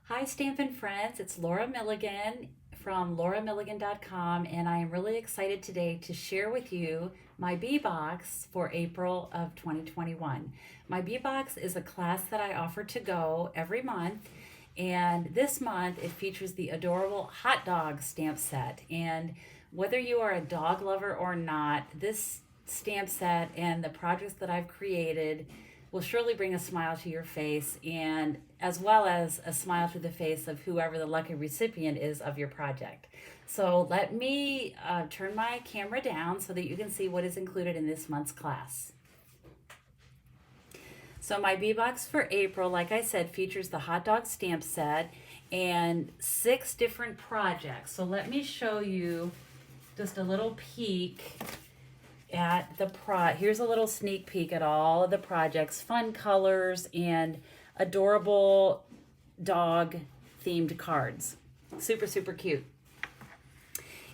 Hi, Stampin' Friends. It's Laura Milligan from lauramilligan.com, and I am really excited today to share with you my B-Box for April of 2021. My B-Box is a class that I offer to go every month, and this month it features the adorable hot dog stamp set. And whether you are a dog lover or not, this stamp set and the projects that I've created will surely bring a smile to your face, and as well as a smile to the face of whoever the lucky recipient is of your project. So let me turn my camera down so that you can see what is included in this month's class. So my B-Box for April, like I said, features the hot dog stamp set and 6 different projects. So let me show you just a little peek at the here's a little sneak peek at all of the projects, fun colors and adorable dog themed cards. Super, super cute.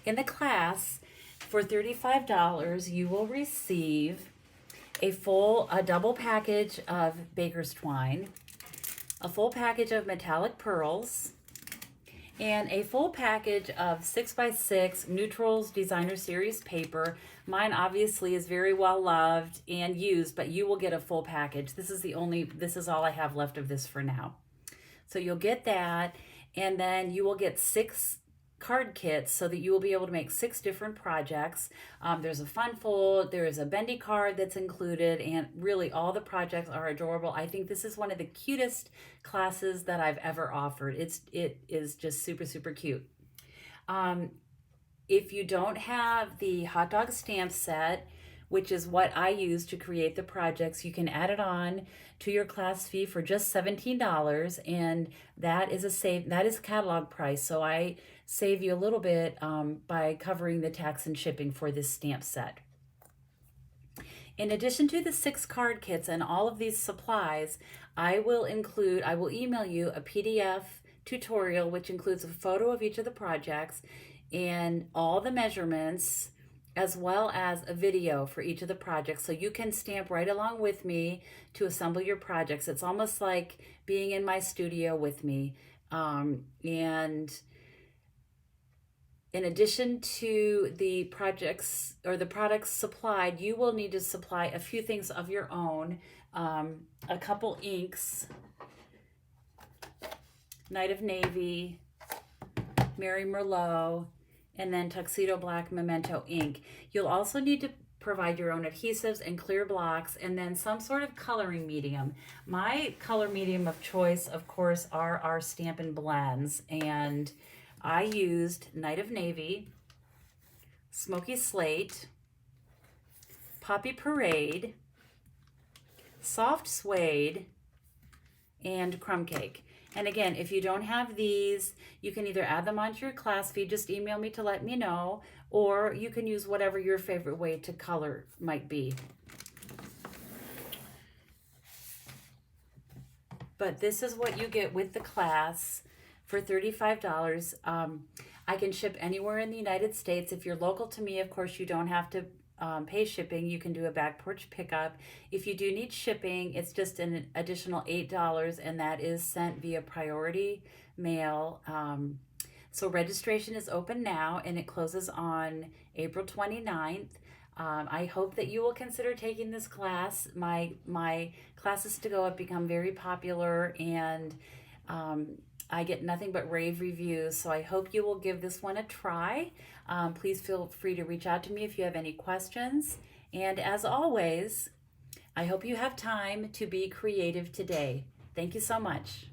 In the class, for $35, you will receive a double package of baker's twine, a full package of metallic pearls, and a full package of 6x6 Neutrals Designer Series paper. Mine obviously is very well loved and used, but you will get a full package. This is all I have left of this for now. So you'll get that, and then you will get 6 card kits so that you will be able to make 6 different projects. There's a fun fold, there is a bendy card that's included, and really all the projects are adorable. I think this is one of the cutest classes that I've ever offered. It is just super, super cute. If you don't have the hot dog stamp set, which is what I use to create the projects, you can add it on to your class fee for just $17, and that is catalog price. So I save you a little bit by covering the tax and shipping for this stamp set. In addition to the 6 card kits and all of these supplies, I will email you a PDF tutorial which includes a photo of each of the projects and all the measurements, as well as a video for each of the projects, so you can stamp right along with me to assemble your projects. It's almost like being in my studio with me. And in addition to the projects or the products supplied, you will need to supply a few things of your own. A couple inks, Night of Navy, Mary Merlot, and then Tuxedo Black Memento ink. You'll also need to provide your own adhesives and clear blocks, and then some sort of coloring medium. My color medium of choice, of course, are our Stampin' Blends, and I used Night of Navy, Smoky Slate, Poppy Parade, Soft Suede, and Crumb Cake. And again, if you don't have these, you can either add them onto your class fee, just email me to let me know, or you can use whatever your favorite way to color might be. But this is what you get with the class for $35. I can ship anywhere in the United States. If you're local to me, of course, you don't have to pay shipping. You can do a back porch pickup. If you do need shipping, it's just an additional $8, and that is sent via priority mail. So registration is open now, and it closes on April 29th. I hope that you will consider taking this class. My classes to go have become very popular, and I get nothing but rave reviews, so I hope you will give this one a try. Please feel free to reach out to me if you have any questions. And as always, I hope you have time to be creative today. Thank you so much.